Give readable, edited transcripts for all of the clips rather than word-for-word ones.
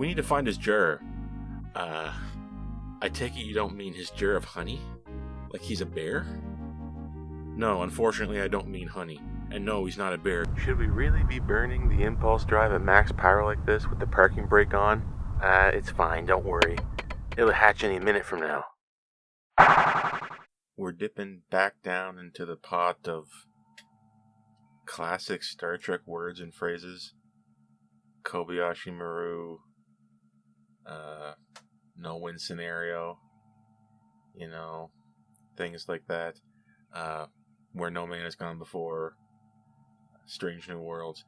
We need to find his jar. I take it you don't mean his jar of honey? Like he's a bear? No, unfortunately I don't mean honey. And no, he's not a bear. Should we really be burning the impulse drive at max power like this with the parking brake on? It's fine, don't worry. It'll hatch any minute from now. We're dipping back down into the pot of classic Star Trek words and phrases. Kobayashi Maru, no-win scenario, things like that. Where no man has gone before, Strange New Worlds.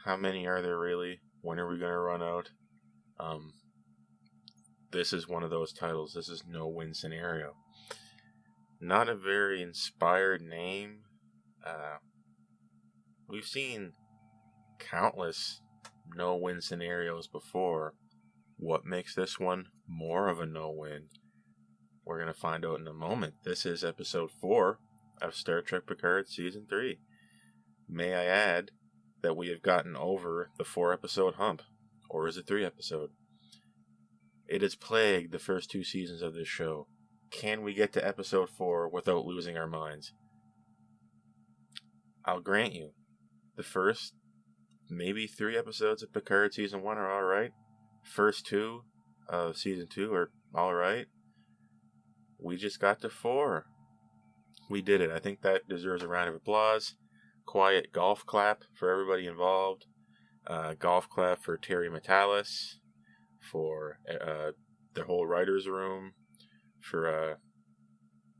How many are there really? When are we going to run out? This is one of those titles. This is no-win scenario. Not a very inspired name. We've seen countless no-win scenarios before. What makes this one more of a no-win? We're going to find out in a moment. This is episode 4 of Star Trek Picard Season 3. May I add that we have gotten over the 4-episode hump. Or is it 3-episode? It has plagued the first 2 seasons of this show. Can we get to episode 4 without losing our minds? I'll grant you, the first maybe 3 episodes of Picard Season 1 are alright. First 2 of Season 2 are alright. We just got to 4. We did it. I think that deserves a round of applause. Quiet golf clap for everybody involved. Golf clap for Terry Metalis, for the whole writer's room, for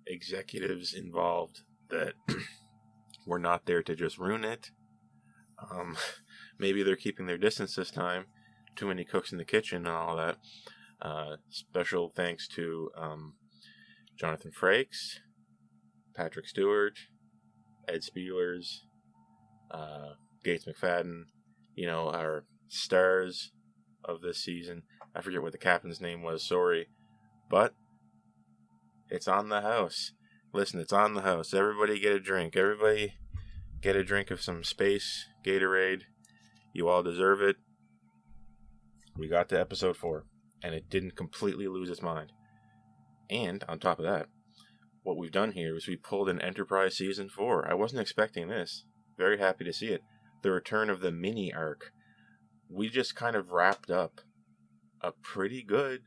executives involved that were not there to just ruin it. Maybe they're keeping their distance this time. Too many cooks in the kitchen and all that. Special thanks to Jonathan Frakes, Patrick Stewart, Ed Spielers, Gates McFadden, our stars of this season. I forget what the captain's name was, sorry. But it's on the house. Listen, it's on the house. Everybody get a drink. Everybody get a drink of some space Gatorade. You all deserve it. We got to episode 4, and it didn't completely lose its mind. And, on top of that, what we've done here is we pulled an Enterprise Season 4. I wasn't expecting this. Very happy to see it. The return of the mini arc. We just kind of wrapped up a pretty good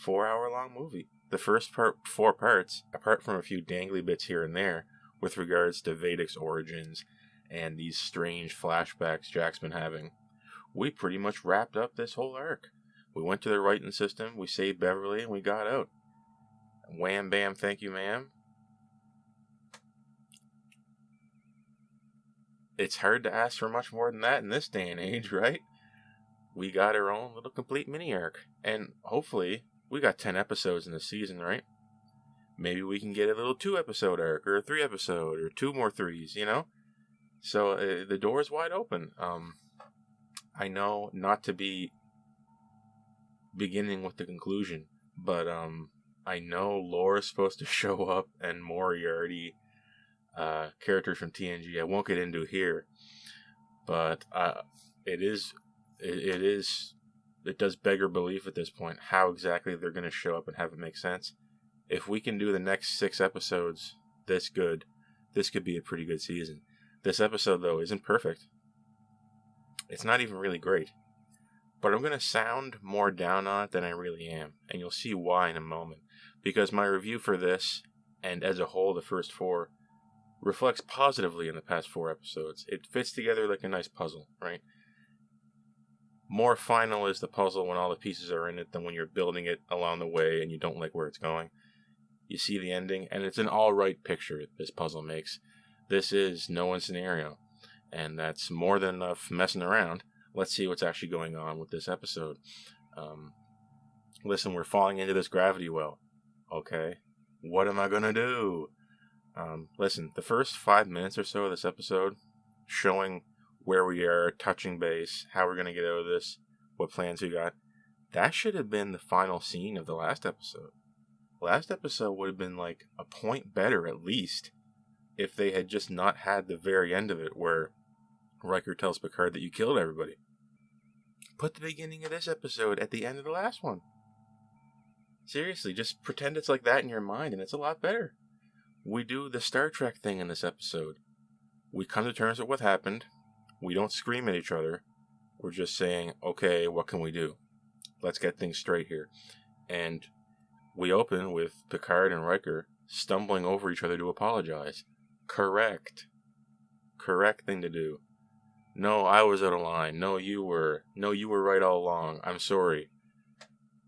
4-hour-long movie. The first 4 parts, apart from a few dangly bits here and there, with regards to Vedek's origins and these strange flashbacks Jack's been having, we pretty much wrapped up this whole arc. We went to the writing system, we saved Beverly, and we got out. Wham bam, thank you ma'am. It's hard to ask for much more than that in this day and age, right? We got our own little complete mini arc. And hopefully, we got 10 episodes in the season, right? Maybe we can get a little 2-episode arc, or a 3-episode, or 2 more 3s, So, the door is wide open. I know not to be beginning with the conclusion, but I know Laura's supposed to show up, and Moriarty, characters from TNG. I won't get into here, but it does beg our belief at this point how exactly they're going to show up and have it make sense. If we can do the next 6 episodes this good, this could be a pretty good season. This episode, though, isn't perfect. It's not even really great. But I'm going to sound more down on it than I really am, and you'll see why in a moment. Because my review for this, and as a whole the first 4, reflects positively in the past 4 episodes. It fits together like a nice puzzle, right? More final is the puzzle when all the pieces are in it than when you're building it along the way and you don't like where it's going. You see the ending, and it's an alright picture this puzzle makes. This is no-win scenario, and that's more than enough messing around. Let's see what's actually going on with this episode. Listen, we're falling into this gravity well. Okay, what am I going to do? Listen, the first 5 minutes or so of this episode, showing where we are, touching base, how we're going to get out of this, what plans we got, that should have been the final scene of the last episode. Last episode would have been like a point better at least if they had just not had the very end of it where Riker tells Picard that you killed everybody. Put the beginning of this episode at the end of the last one. Seriously, just pretend it's like that in your mind, and it's a lot better. We do the Star Trek thing in this episode. We come to terms with what happened. We don't scream at each other. We're just saying, okay, what can we do? Let's get things straight here. And we open with Picard and Riker stumbling over each other to apologize. Correct. Correct thing to do. No, I was out of line. No, you were. No, you were right all along. I'm sorry.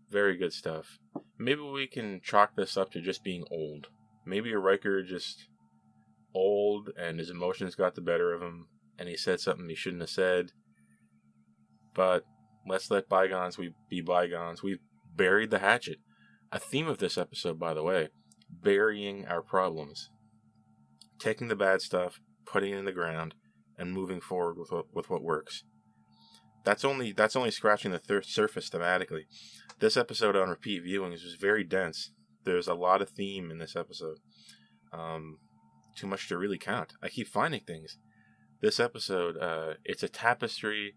Very good stuff. Maybe we can chalk this up to just being old. Maybe Riker just old and his emotions got the better of him and he said something he shouldn't have said. But let's let bygones be bygones. We've buried the hatchet. A theme of this episode, by the way, burying our problems. Taking the bad stuff, putting it in the ground, and moving forward with what works. That's only scratching the surface thematically. This episode on repeat viewings was very dense. There's a lot of theme in this episode. Too much to really count. I keep finding things. This episode, it's a tapestry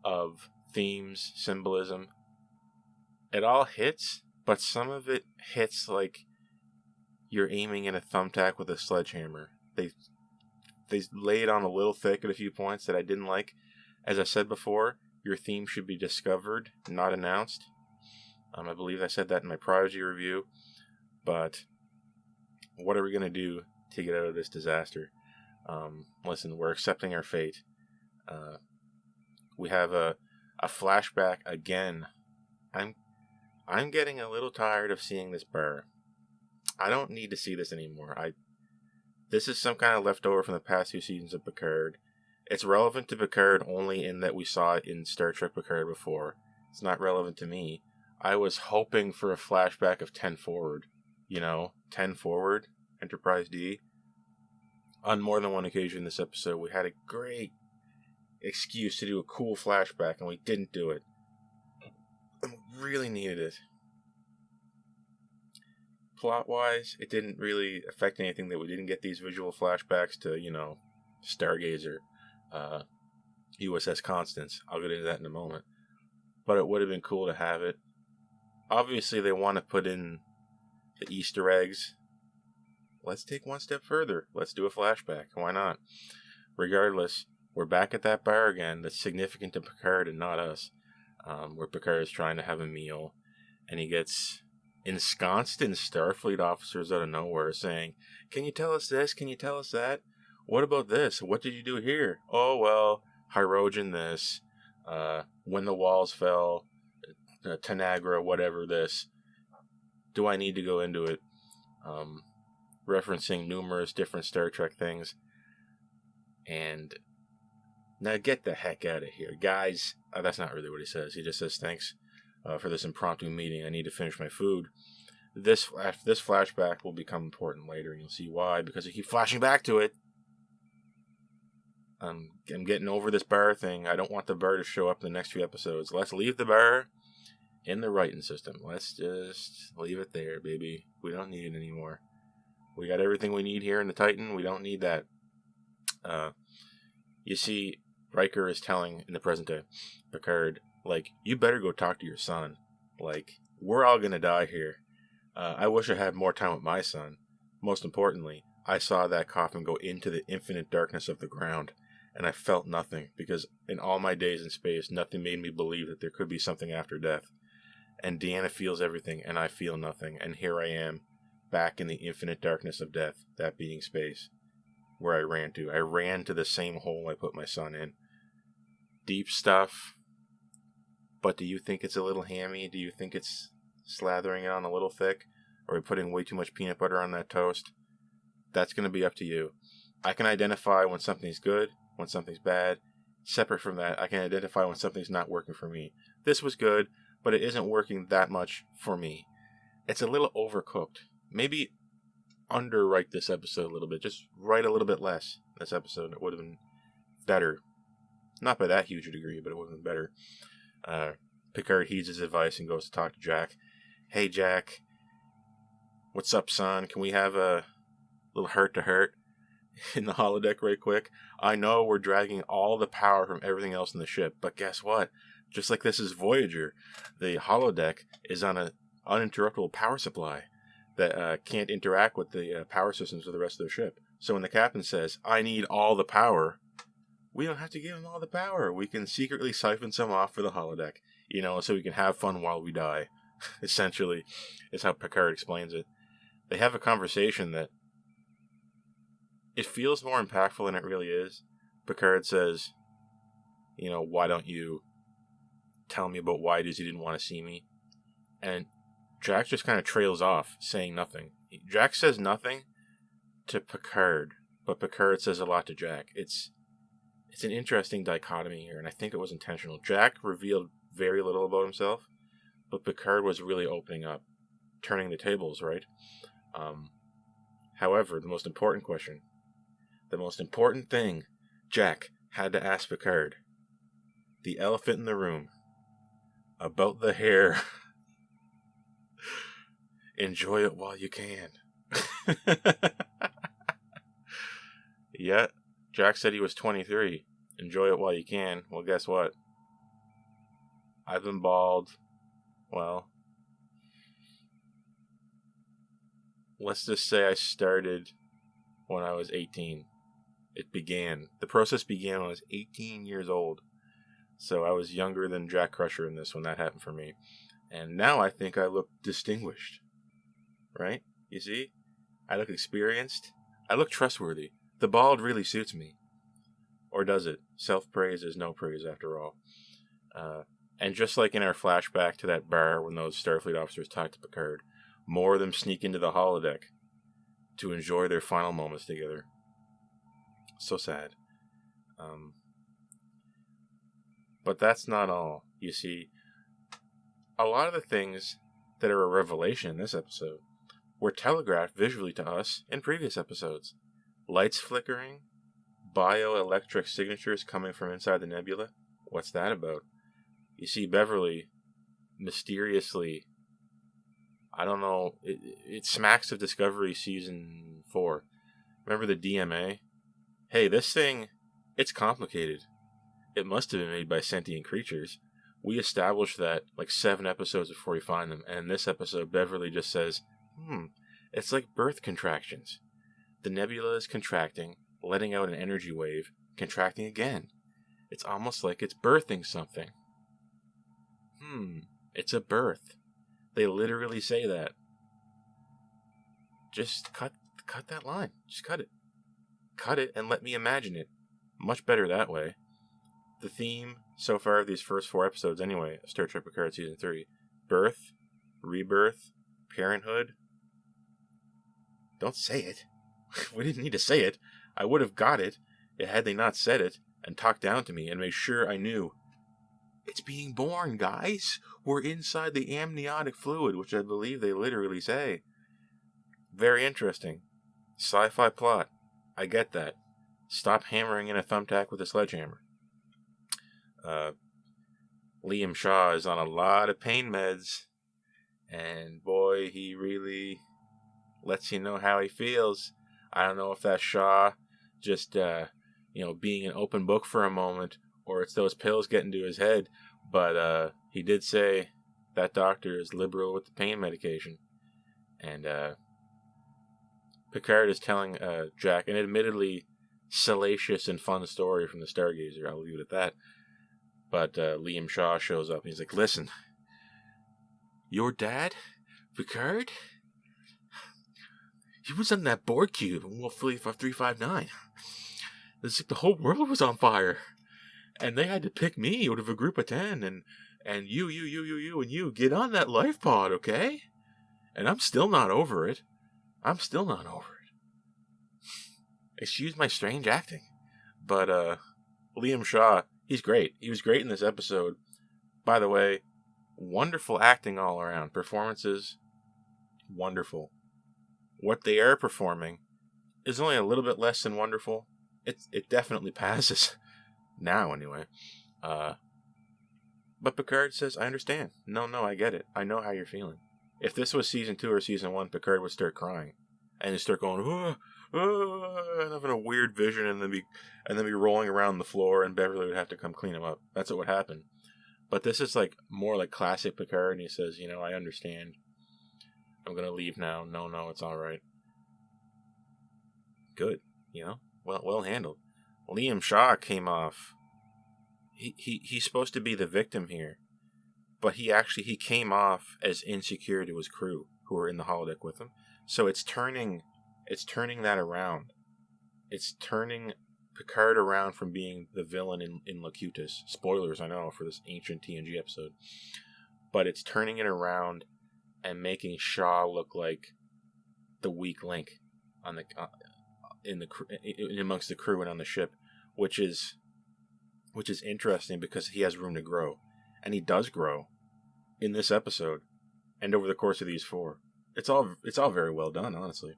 of themes, symbolism. It all hits, but some of it hits like you're aiming at a thumbtack with a sledgehammer. They lay it on a little thick at a few points that I didn't like. As I said before, your theme should be discovered, not announced. I believe I said that in my Prodigy review. But what are we going to do to get out of this disaster? Listen, we're accepting our fate. We have a flashback again. I'm getting a little tired of seeing this bar. I don't need to see this anymore. This is some kind of leftover from the past 2 seasons of Picard. It's relevant to Picard only in that we saw it in Star Trek Picard before. It's not relevant to me. I was hoping for a flashback of 10 Forward. 10 Forward, Enterprise D. On more than one occasion this episode, we had a great excuse to do a cool flashback, and we didn't do it. And we really needed it. Plot-wise, it didn't really affect anything that we didn't get these visual flashbacks to, Stargazer, U.S.S. Constance. I'll get into that in a moment. But it would have been cool to have it. Obviously, they want to put in the Easter eggs. Let's take one step further. Let's do a flashback. Why not? Regardless, we're back at that bar again that's significant to Picard and not us. Where Picard is trying to have a meal, and he gets ensconced in Starfleet officers out of nowhere saying, "Can you tell us this? Can you tell us that? What about this? What did you do here? Oh, well, Hydrogen this, when the walls fell, Tanagra, whatever this. Do I need to go into it?" Referencing numerous different Star Trek things. And now get the heck out of here, guys. That's not really what he says. He just says, "Thanks for this impromptu meeting. I need to finish my food." This flashback will become important later, and you'll see why, because I keep flashing back to it. I'm getting over this bar thing. I don't want the bar to show up in the next few episodes. Let's leave the bar in the writing system. Let's just leave it there, baby. We don't need it anymore. We got everything we need here in the Titan. We don't need that. You see, Riker is telling, in the present day, Picard, you better go talk to your son. We're all going to die here. I wish I had more time with my son. Most importantly, I saw that coffin go into the infinite darkness of the ground, and I felt nothing, because in all my days in space, nothing made me believe that there could be something after death. And Deanna feels everything, and I feel nothing, and here I am, back in the infinite darkness of death, that being space, where I ran to. I ran to the same hole I put my son in. Deep stuff, but do you think it's a little hammy? Do you think it's slathering it on a little thick? Are we putting way too much peanut butter on that toast? That's going to be up to you. I can identify when something's good, when something's bad. Separate from that, I can identify when something's not working for me. This was good, but it isn't working that much for me. It's a little overcooked. Maybe underwrite this episode a little bit. Just write a little bit less this episode. It would have been better. Not by that huge a degree, but it would have been better. Picard heeds his advice and goes to talk to Jack. "Hey, Jack. What's up, son? Can we have a little heart-to-heart in the holodeck right quick? I know we're dragging all the power from everything else in the ship, but guess what? Just like this is Voyager, the holodeck is on an uninterruptible power supply that can't interact with the power systems of the rest of the ship. So when the captain says, I need all the power, we don't have to give him all the power. We can secretly siphon some off for the holodeck, so we can have fun while we die. Essentially, is how Picard explains it. They have a conversation that it feels more impactful than it really is. Picard says, why don't you tell me about why it is you didn't want to see me? And Jack just kind of trails off, saying nothing. Jack says nothing to Picard, but Picard says a lot to Jack. It's an interesting dichotomy here, and I think it was intentional. Jack revealed very little about himself, but Picard was really opening up, turning the tables, right? However, the most important question, the most important thing Jack had to ask Picard, the elephant in the room, about the hair. Enjoy it while you can. Yeah, Jack said he was 23. Enjoy it while you can. Well, guess what? I've been bald. Well, let's just say I started when I was 18. The process began when I was 18 years old. So I was younger than Jack Crusher in this when that happened for me. And now I think I look distinguished. Right? You see? I look experienced. I look trustworthy. The bald really suits me. Or does it? Self-praise is no praise after all. And just like in our flashback to that bar when those Starfleet officers talked to Picard, more of them sneak into the holodeck to enjoy their final moments together. So sad. But that's not all. You see, a lot of the things that are a revelation in this episode were telegraphed visually to us in previous episodes. Lights flickering, bioelectric signatures coming from inside the nebula. What's that about? You see, Beverly, mysteriously, I don't know, it smacks of Discovery Season 4. Remember the DMA? Hey, this thing, it's complicated. It must have been made by sentient creatures. We established that like 7 episodes before we find them, and in this episode, Beverly just says, it's like birth contractions. The nebula is contracting, letting out an energy wave, contracting again. It's almost like it's birthing something. It's a birth. They literally say that. Just cut that line. Just cut it. Cut it and let me imagine it. Much better that way. The theme so far of these first 4 episodes anyway, of Star Trek Picard Season 3. Birth, rebirth, parenthood. Don't say it. We didn't need to say it. I would have got it had they not said it and talked down to me and made sure I knew. It's being born, guys. We're inside the amniotic fluid, which I believe they literally say. Very interesting. Sci-fi plot. I get that. Stop hammering in a thumbtack with a sledgehammer. Liam Shaw is on a lot of pain meds. And boy, he really lets you know how he feels. I don't know if that's Shaw just, being an open book for a moment, or it's those pills getting to his head. But he did say that doctor is liberal with the pain medication. And Picard is telling Jack an admittedly salacious and fun story from the Stargazer. I'll leave it at that. But Liam Shaw shows up and he's like, listen, your dad, Picard, he was on that Borg cube in Wolf 359. It's like the whole world was on fire. And they had to pick me out of a group of 10. And you, and you. Get on that life pod, okay? And I'm still not over it. Excuse my strange acting. But Liam Shaw, he's great. He was great in this episode. By the way, wonderful acting all around. Performances, wonderful. What they are performing is only a little bit less than wonderful. It definitely passes. Now, anyway. But Picard says, I understand. No, I get it. I know how you're feeling. If this was Season 2 or Season 1, Picard would start crying. And he'd start going, and having a weird vision, and then be rolling around the floor, and Beverly would have to come clean him up. That's what would happen. But this is like more like classic Picard, and he says, I understand. I'm gonna leave now. No, it's all right. Good, well handled. Liam Shaw came off. He's supposed to be the victim here, but he came off as insecure to his crew who were in the holodeck with him. So it's turning that around. It's turning Picard around from being the villain in Locutus. Spoilers, I know, for this ancient TNG episode. But it's turning it around and making Shaw look like the weak link on the in amongst the crew and on the ship, which is interesting because he has room to grow, and he does grow in this episode and over the course of these 4. It's all very well done, honestly.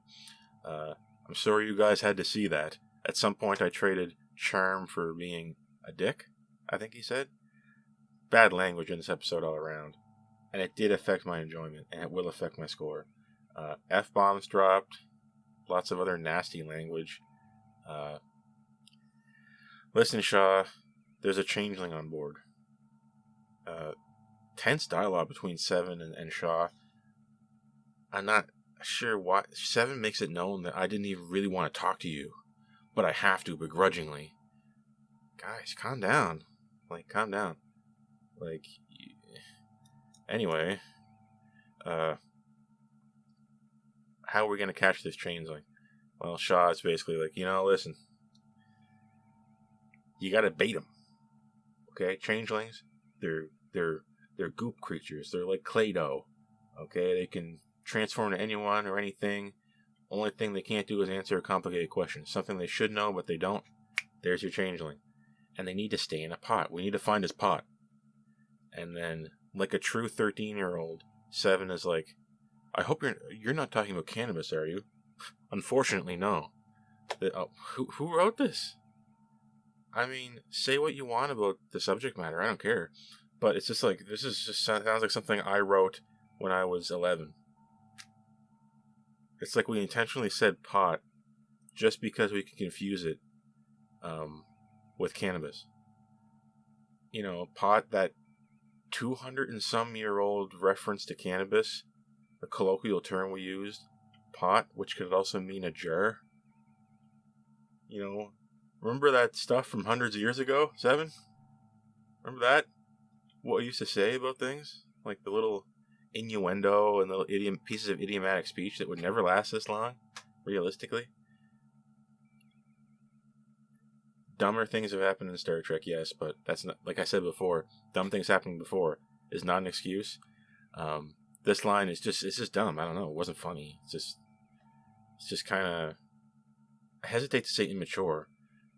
I'm sorry you guys had to see that. At some point, I traded charm for being a dick, I think he said. Bad language in this episode all around. And it did affect my enjoyment, and it will affect my score. F-bombs dropped. Lots of other nasty language. Listen, Shaw, there's a changeling on board. Tense dialogue between Seven and Shaw. I'm not sure why. Seven makes it known that I didn't even really want to talk to you, but I have to begrudgingly. Guys, calm down. Calm down. Anyway, how are we going to catch this changeling? Well, Shaw is basically like, listen, you got to bait them. Okay, changelings, they're goop creatures. They're like clay dough. Okay, they can transform to anyone or anything. Only thing they can't do is answer a complicated question. Something they should know, but they don't. There's your changeling. And they need to stay in a pot. We need to find his pot. And then, like a true 13-year-old, Seven is like, I hope you're not talking about cannabis, are you? Unfortunately, no. Who wrote this? I mean, say what you want about the subject matter. I don't care. But it's just like, this sounds like something I wrote when I was 11. It's like we intentionally said pot just because we can confuse it with cannabis. Pot, that 200 and some year old reference to cannabis, the colloquial term we used, pot, which could also mean a jar. Remember that stuff from hundreds of years ago, Seven? Remember that? What we used to say about things? Like the little innuendo and little pieces of idiomatic speech that would never last this long, realistically. Dumber things have happened in Star Trek, yes, but that's not, like I said before, dumb things happening before is not an excuse. This line is just dumb. I don't know. It wasn't funny. It's just kind of, I hesitate to say immature.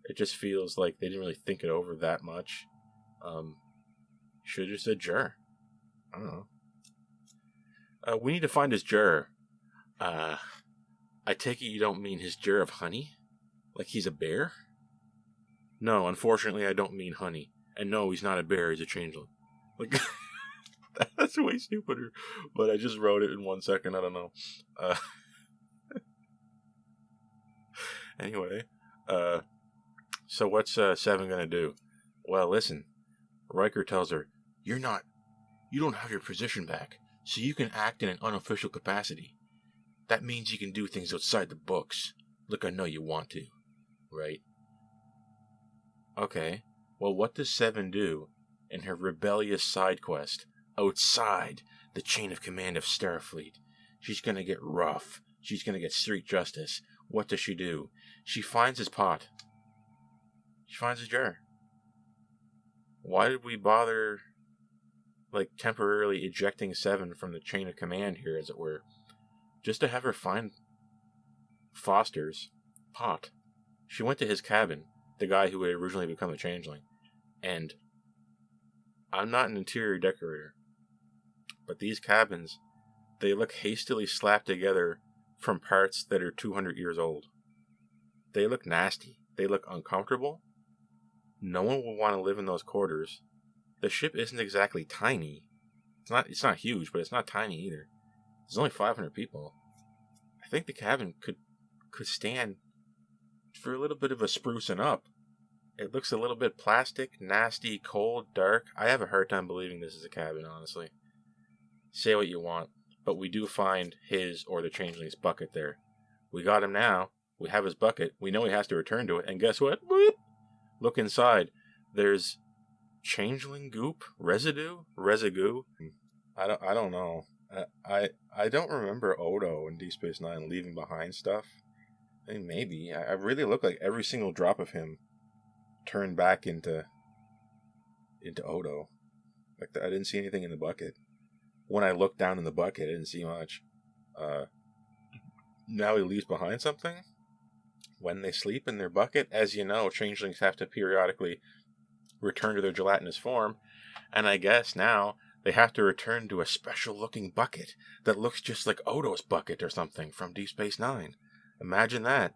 It just feels like they didn't really think it over that much. Should have just said juror. I don't know. We need to find his juror. I take it you don't mean his jar of honey? Like he's a bear? No, unfortunately I don't mean honey. And no, he's not a bear, he's a changeling. Like, that's way stupider. But I just wrote it in 1 second, I don't know. Anyway, so what's Seven gonna do? Well, listen, Riker tells her, you don't have your position back, so you can act in an unofficial capacity. That means you can do things outside the books. Look, I know you want to, right? Okay, well, what does Seven do in her rebellious side quest outside the chain of command of Starfleet? She's gonna get rough. She's gonna get street justice. What does she do? She finds his pot. She finds his jar. Why did we bother, temporarily ejecting Seven from the chain of command here, as it were? Just to have her find Foster's pot. She went to his cabin, the guy who had originally become a changeling. And I'm not an interior decorator, but these cabins, they look hastily slapped together from parts that are 200 years old. They look nasty. They look uncomfortable. No one will want to live in those quarters. The ship isn't exactly tiny. It's not huge, but it's not tiny either. There's only 500 people. I think the cabin could stand for a little bit of a sprucing up. It looks a little bit plastic, nasty, cold, dark. I have a hard time believing this is a cabin, honestly. Say what you want, but we do find his or the changeling's bucket there. We got him now. We have his bucket. We know he has to return to it. And guess what? Boop! Look inside. There's changeling goop, residue. I don't know. I don't remember Odo in Deep Space Nine leaving behind stuff. I mean, maybe. I really look like every single drop of him turned back into Odo. Like I didn't see anything in the bucket. When I looked down in the bucket, I didn't see much. Now he leaves behind something. When they sleep in their bucket, as you know, changelings have to periodically return to their gelatinous form, and I guess now they have to return to a special-looking bucket that looks just like Odo's bucket or something from Deep Space Nine. Imagine that.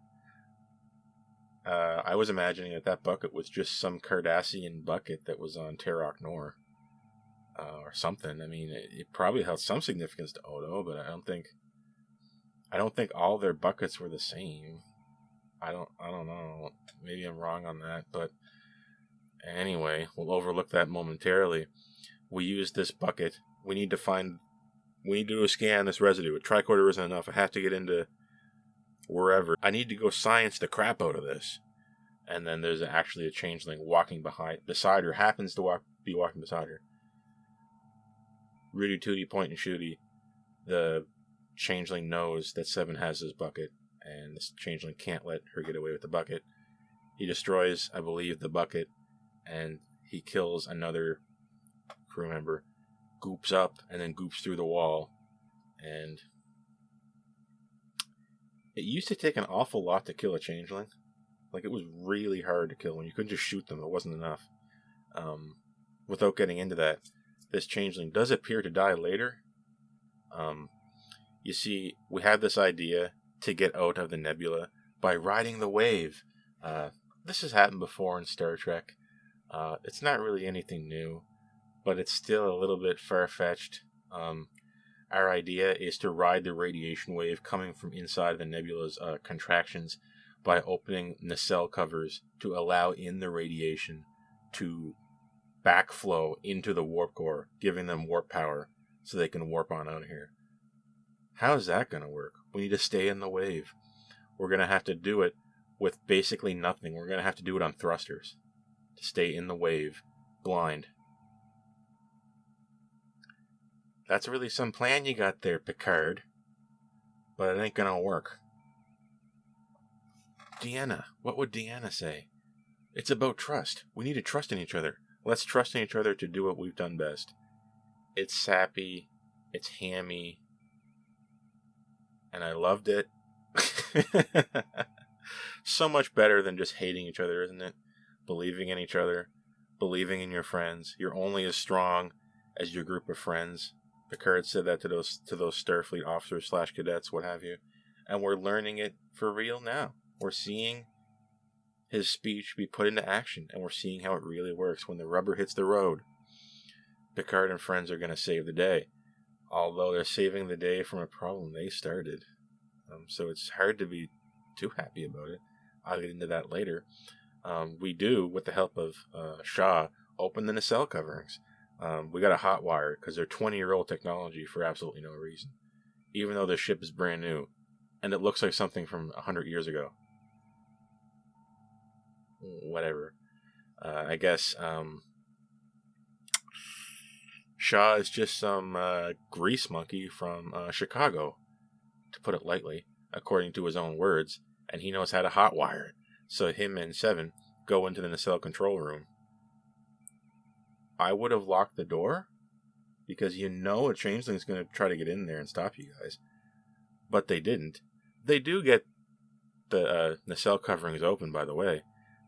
I was imagining that bucket was just some Cardassian bucket that was on Terok Nor. Or something. I mean, it probably held some significance to Odo, but I don't think all their buckets were the same. I don't know. Maybe I'm wrong on that, but anyway, we'll overlook that momentarily. We use this bucket. We need to do a scan this residue. A tricorder isn't enough. I have to get into wherever. I need to go science the crap out of this. And then there's actually a changeling walking beside her. Happens to be walking beside her. Rudy Tooty, point and shooty. The changeling knows that Seven has his bucket, and this changeling can't let her get away with the bucket. He destroys, I believe, the bucket, and he kills another crew member. Goops up, and then goops through the wall. And it used to take an awful lot to kill a changeling. Like, it was really hard to kill. When you couldn't just shoot them, it wasn't enough. Without getting into that, this changeling does appear to die later. You see, we have this idea to get out of the nebula by riding the wave. This has happened before in Star Trek. It's not really anything new, but it's still a little bit far-fetched. Our idea is to ride the radiation wave coming from inside the nebula's contractions by opening nacelle covers to allow in the radiation to backflow into the warp core, giving them warp power so they can warp on out of here. How is that going to work? We need to stay in the wave. We're going to have to do it with basically nothing. We're going to have to do it on thrusters to stay in the wave, blind. That's really some plan you got there, Picard. But it ain't going to work. Deanna. What would Deanna say? It's about trust. We need to trust in each other. Let's trust in each other to do what we've done best. It's sappy. It's hammy. And I loved it. So much better than just hating each other, isn't it? Believing in each other. Believing in your friends. You're only as strong as your group of friends. Picard said that to those Starfleet officers / cadets, what have you. And we're learning it for real now. We're seeing his speech be put into action, and we're seeing how it really works. When the rubber hits the road, Picard and friends are going to save the day. Although they're saving the day from a problem they started. So it's hard to be too happy about it. I'll get into that later. We do, with the help of Shaw, open the nacelle coverings. We got a hot wire because they're 20-year-old technology for absolutely no reason. Even though the ship is brand new. And it looks like something from 100 years ago. Whatever. I guess Shaw is just some grease monkey from Chicago, to put it lightly, according to his own words, and he knows how to hotwire it. So him and Seven go into the nacelle control room. I would have locked the door, because you know a changeling's going to try to get in there and stop you guys. But they didn't. They do get the nacelle coverings open, by the way.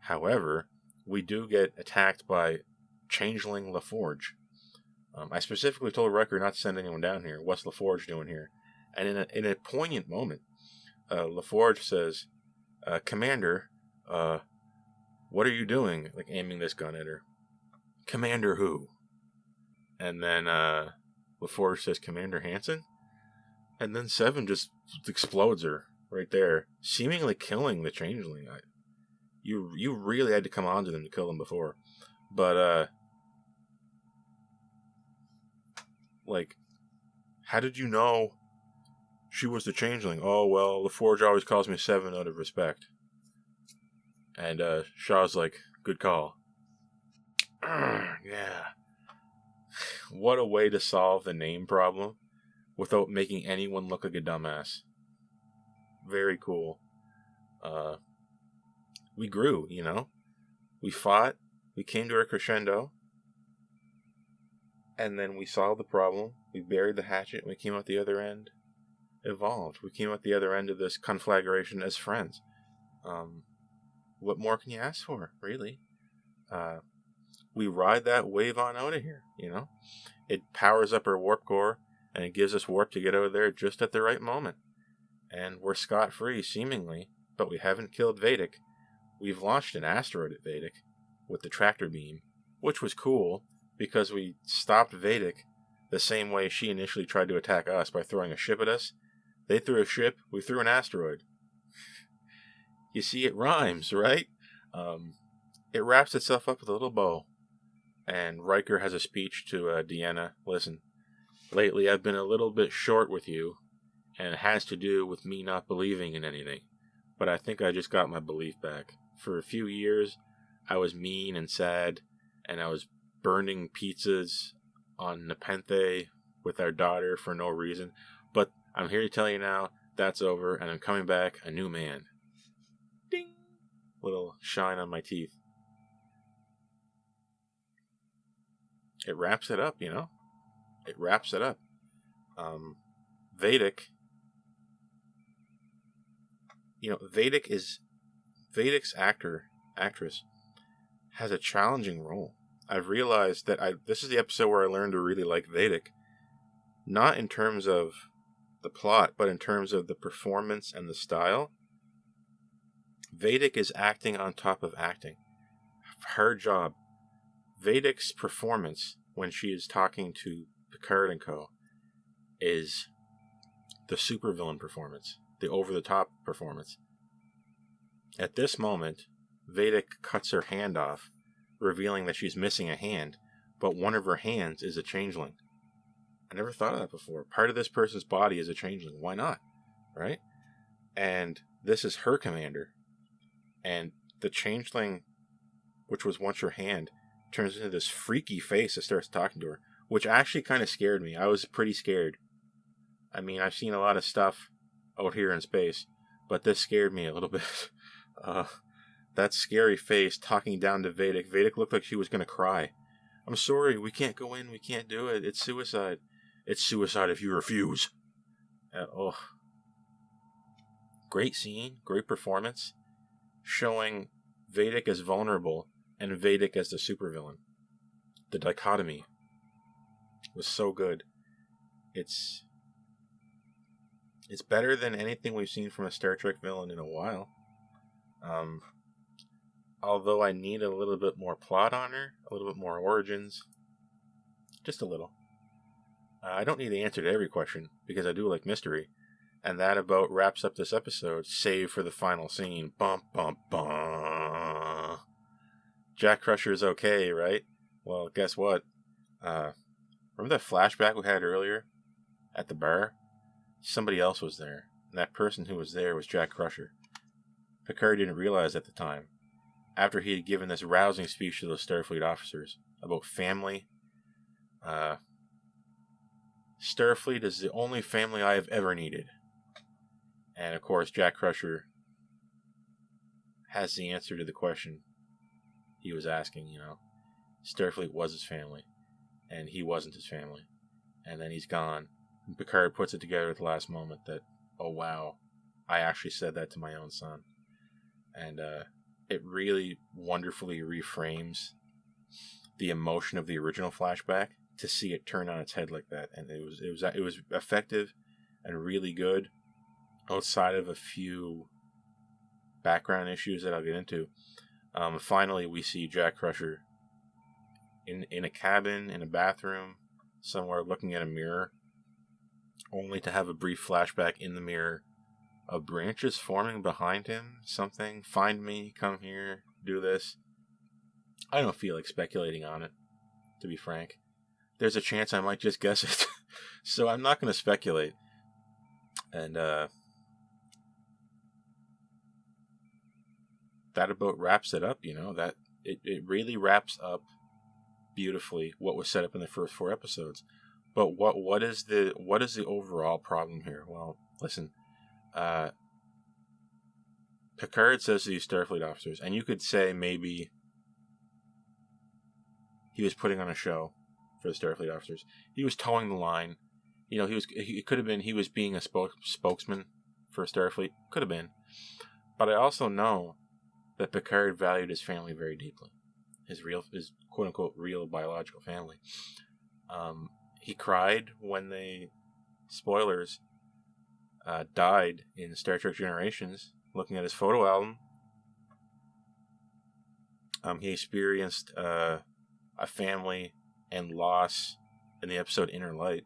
However, we do get attacked by Changeling LaForge. I specifically told Riker not to send anyone down here. What's LaForge doing here? And in a poignant moment, LaForge says, Commander, what are you doing? Like, aiming this gun at her. Commander who? And then LaForge says, Commander Hansen? And then Seven just explodes her right there, seemingly killing the changeling. You really had to come onto them to kill them before. But, like, how did you know she was the changeling? Oh, well, the Forge always calls me Seven out of respect. And, Shaw's like, good call. Yeah. What a way to solve the name problem without making anyone look like a dumbass. Very cool. We grew, you know? We fought, we came to a crescendo, and then we solved the problem, we buried the hatchet, and we came out the other end evolved. We came out the other end of this conflagration as friends. What more can you ask for, really? We ride that wave on out of here, you know? It powers up our warp core, and it gives us warp to get out of there just at the right moment. And we're scot-free, seemingly, but we haven't killed Vedic. We've launched an asteroid at Vedic with the tractor beam, which was cool because we stopped Vedic the same way she initially tried to attack us by throwing a ship at us. They threw a ship, we threw an asteroid. You see, it rhymes, right? It wraps itself up with a little bow. And Riker has a speech to Deanna. Listen, lately I've been a little bit short with you, and it has to do with me not believing in anything. But I think I just got my belief back. For a few years, I was mean and sad, and I was burning pizzas on Nepenthe with our daughter for no reason. But I'm here to tell you now, that's over, and I'm coming back a new man. Ding! Little shine on my teeth. It wraps it up, you know? It wraps it up. Vedic's actress has a challenging role. I've realized that this is the episode where I learned to really like Vedic. Not in terms of the plot, but in terms of the performance and the style. Vedic is acting on top of acting. Her job. Vedic's performance when she is talking to Picard and co. is the supervillain performance. The over-the-top performance. At this moment, Vedic cuts her hand off, revealing that she's missing a hand, but one of her hands is a changeling. I never thought of that before. Part of this person's body is a changeling. Why not? Right? And this is her commander. And the changeling, which was once her hand, turns into this freaky face that starts talking to her, which actually kind of scared me. I was pretty scared. I mean, I've seen a lot of stuff out here in space, but this scared me a little bit. That scary face talking down to Vedic. Vedic looked like she was going to cry. I'm sorry, we can't go in, we can't do it. It's suicide. It's suicide if you refuse. Great scene, great performance, showing Vedic as vulnerable and Vedic as the supervillain. The dichotomy was so good. It's better than anything we've seen from a Star Trek villain in a while. Although I need a little bit more plot on her, a little bit more origins. Just a little. I don't need the answer to every question, because I do like mystery. And that about wraps up this episode, save for the final scene. Bum, bum, bum. Jack Crusher's okay, right? Well, guess what? Remember that flashback we had earlier at the bar? Somebody else was there. And that person who was there was Jack Crusher. Picard didn't realize at the time. After he had given this rousing speech to those Starfleet officers about family. Starfleet is the only family I have ever needed. And of course, Jack Crusher has the answer to the question he was asking, you know. Starfleet was his family, and he wasn't his family. And then he's gone. And Picard puts it together at the last moment that, oh wow, I actually said that to my own son. And it really wonderfully reframes the emotion of the original flashback to see it turn on its head like that. And it was effective and really good, outside of a few background issues that I'll get into. Finally, we see Jack Crusher in a cabin, in a bathroom, somewhere looking at a mirror, only to have a brief flashback in the mirror a branch is forming behind him. Something. Find me. Come here. Do this. I don't feel like speculating on it, to be frank. There's a chance I might just guess it. So I'm not going to speculate. And that about wraps it up, that it really wraps up beautifully what was set up in the first 4 episodes. But what is the overall problem here? Well, listen, Picard says to these Starfleet officers, and you could say maybe he was putting on a show for the Starfleet officers. He was towing the line. It could have been he was being a spokesman for Starfleet. Could have been. But I also know that Picard valued his family very deeply. His quote unquote real biological family. He cried when they, spoilers, died in Star Trek Generations, looking at his photo album. He experienced a family and loss in the episode Inner Light.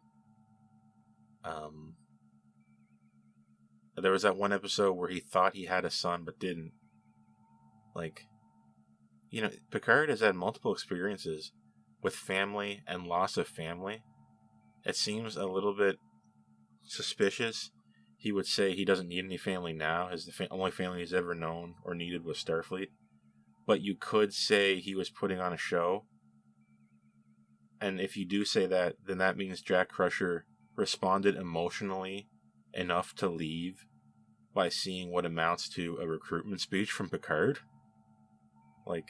There was that one episode where he thought he had a son but didn't. Picard has had multiple experiences with family and loss of family. It seems a little bit suspicious. He would say he doesn't need any family now, as the only family he's ever known or needed was Starfleet. But you could say he was putting on a show. And if you do say that, then that means Jack Crusher responded emotionally enough to leave by seeing what amounts to a recruitment speech from Picard. So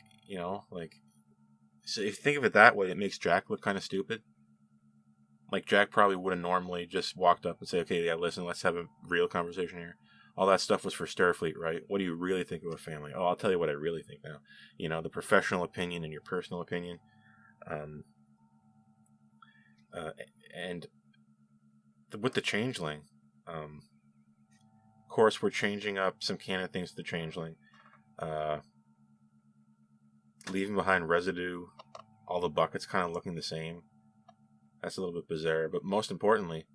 if you think of it that way, it makes Jack look kind of stupid. Jack probably would have normally just walked up and said, okay, yeah, listen, let's have a real conversation here. All that stuff was for Starfleet, right? What do you really think of a family? Oh, I'll tell you what I really think now. The professional opinion and your personal opinion. And with the Changeling, of course, we're changing up some canon things to the Changeling. Leaving behind residue, all the buckets kind of looking the same. That's a little bit bizarre, but most importantly,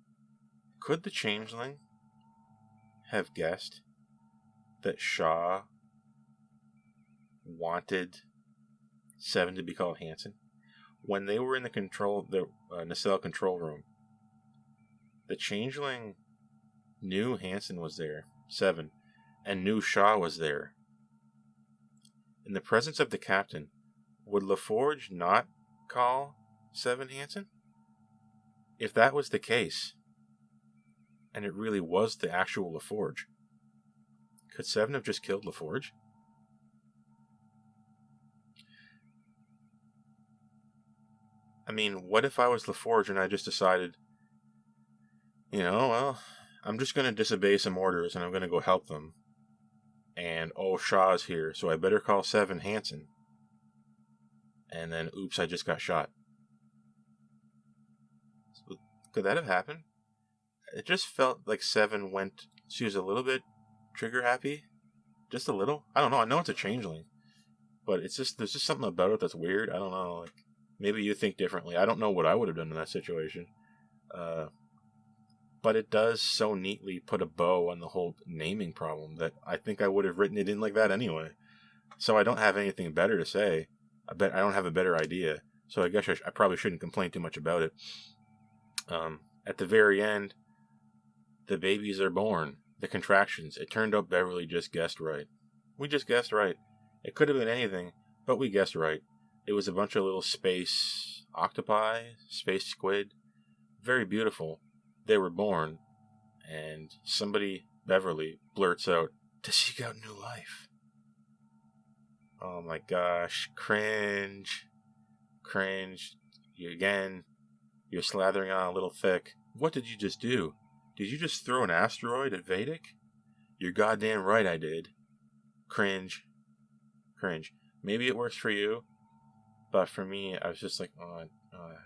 could the Changeling have guessed that Shaw wanted Seven to be called Hansen? When they were in the nacelle control room, the Changeling knew Hansen was there, Seven, and knew Shaw was there. In the presence of the captain, would LaForge not call Seven Hansen? If that was the case, and it really was the actual LaForge, could Seven have just killed LaForge? I mean, what if I was LaForge and I just decided, I'm just going to disobey some orders and I'm going to go help them. And, Shaw's here, so I better call Seven Hansen. And then, oops, I just got shot. So, could that have happened? It just felt like Seven she was a little bit trigger happy. Just a little. I don't know, I know it's a Changeling. But there's just something about it that's weird. I don't know, maybe you think differently. I don't know what I would have done in that situation. But it does so neatly put a bow on the whole naming problem that I think I would have written it in like that anyway. So I don't have anything better to say. I don't have a better idea. So I guess I probably shouldn't complain too much about it. At the very end, the babies are born. The contractions. It turned out Beverly just guessed right. We just guessed right. It could have been anything, but we guessed right. It was a bunch of little space octopi, space squid. Very beautiful. They were born, and somebody, Beverly, blurts out, to seek out new life. Oh my gosh. Cringe. You're slathering on a little thick. What did you just do? Did you just throw an asteroid at Vedic? You're goddamn right I did. Cringe. Maybe it works for you, but for me, I was just like, I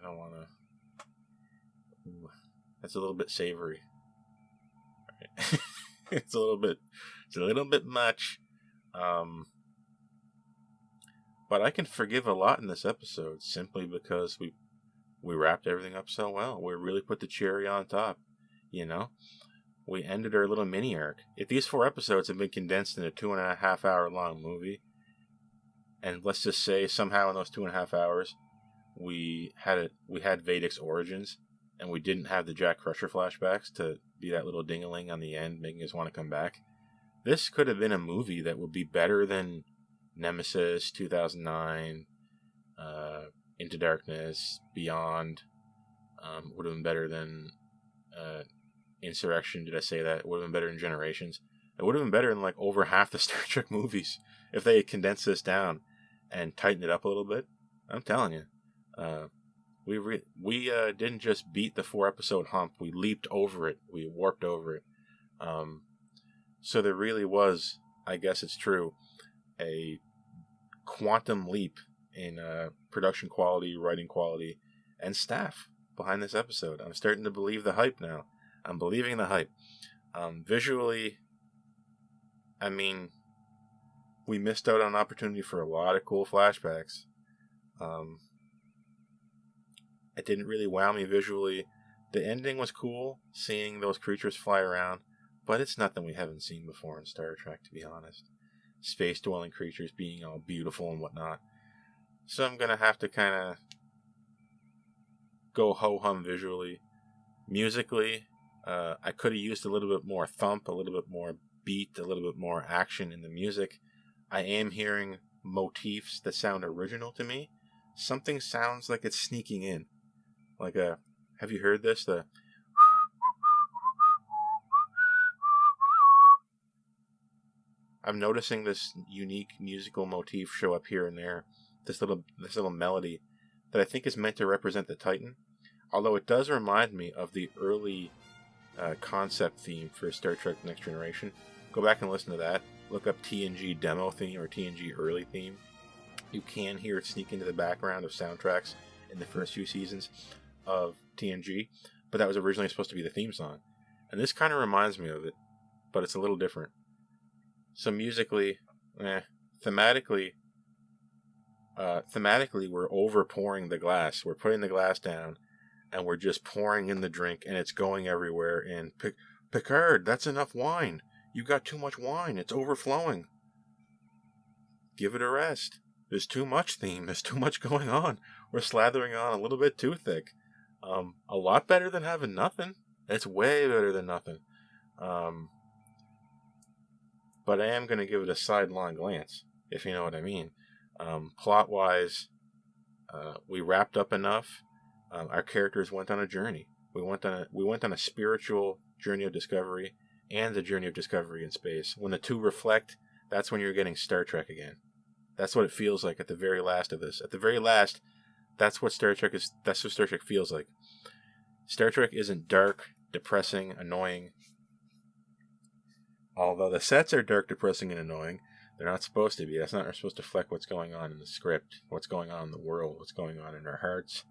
don't want to. That's a little bit savory. Right. It's a little bit much. But I can forgive a lot in this episode simply because we wrapped everything up so well. We really put the cherry on top, we ended our little mini arc. If these 4 episodes had been condensed in a 2.5 hour long movie, and let's just say somehow in those 2.5 hours, we had Vedek's origins, and we didn't have the Jack Crusher flashbacks to be that little ding-a-ling on the end, making us want to come back. This could have been a movie that would be better than Nemesis, 2009, Into Darkness, Beyond. Would have been better than Insurrection. Did I say that? It would have been better than Generations. It would have been better than like over half the Star Trek movies if they had condensed this down and tightened it up a little bit. I'm telling you. We didn't just beat the 4 episode hump. We leaped over it. We warped over it. So there really was, I guess it's true, a quantum leap in production quality, writing quality, and staff behind this episode. I'm starting to believe the hype now. I'm believing the hype. Visually, I mean, we missed out on an opportunity for a lot of cool flashbacks. It didn't really wow me visually. The ending was cool, seeing those creatures fly around, but it's nothing we haven't seen before in Star Trek, to be honest. Space-dwelling creatures being all beautiful and whatnot. So I'm going to have to kind of go ho-hum visually. Musically, I could have used a little bit more thump, a little bit more beat, a little bit more action in the music. I am hearing motifs that sound original to me. Something sounds like it's sneaking in. Like have you heard this? I'm noticing this unique musical motif show up here and there. This little melody that I think is meant to represent the Titan. Although it does remind me of the early concept theme for Star Trek Next Generation. Go back and listen to that. Look up TNG demo theme or TNG early theme. You can hear it sneak into the background of soundtracks in the first few seasons of TNG, but that was originally supposed to be the theme song. And this kind of reminds me of it, but it's a little different. So musically, thematically, we're over pouring the glass. We're putting the glass down, and we're just pouring in the drink, and it's going everywhere. And Picard, that's enough wine. You got too much wine. It's overflowing. Give it a rest. There's too much theme. There's too much going on. We're slathering on a little bit too thick. A lot better than having nothing. It's way better than nothing. But I am going to give it a sidelong glance, if you know what I mean. Plot-wise, we wrapped up enough. Our characters went on a journey. We went on a spiritual journey of discovery and a journey of discovery in space. When the two reflect, that's when you're getting Star Trek again. That's what it feels like at the very last of this. At the very last, that's what Star Trek is. That's what Star Trek feels like. Star Trek isn't dark, depressing, annoying. Although the sets are dark, depressing, and annoying, they're not supposed to be. That's not supposed to reflect what's going on in the script, what's going on in the world, what's going on in our hearts.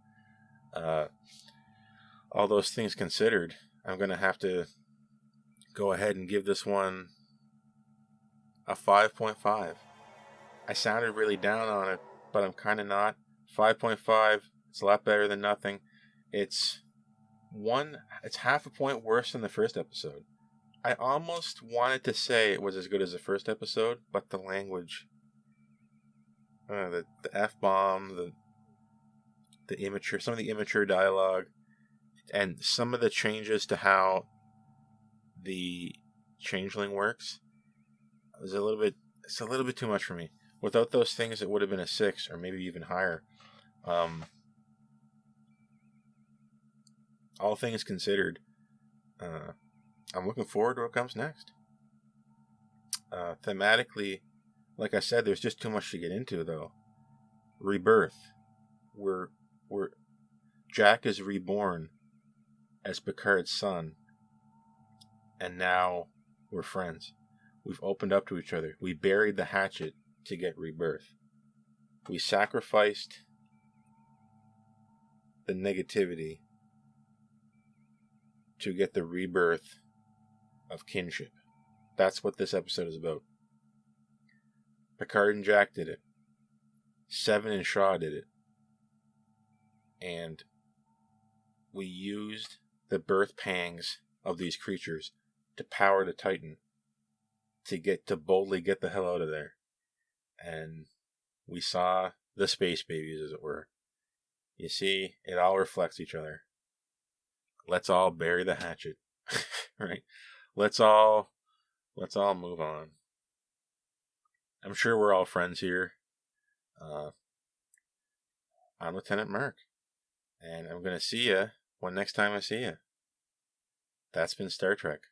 All those things considered, I'm going to have to go ahead and give this one a 5.5. I sounded really down on it, but I'm kind of not. 5.5, it's a lot better than nothing. It's half a point worse than the first episode. I almost wanted to say it was as good as the first episode, but the language, the F-bomb, the immature, some of the immature dialogue, and some of the changes to how the changeling works, it's a little bit too much for me. Without those things, it would have been a 6 or maybe even higher. All things considered, I'm looking forward to what comes next. Thematically, like I said, there's just too much to get into, though. Rebirth. Jack is reborn as Picard's son, and now we're friends. We've opened up to each other. We buried the hatchet to get rebirth. We sacrificed the negativity to get the rebirth of kinship. That's what this episode is about. Picard and Jack did it. Seven and Shaw did it. And we used the birth pangs of these creatures to power the Titan to boldly get the hell out of there. And we saw the space babies, as it were. You see, it all reflects each other. Let's all bury the hatchet, right? Let's all move on. I'm sure we're all friends here. I'm Lieutenant Mark, and I'm gonna see you when next time I see you. That's been Star Trek.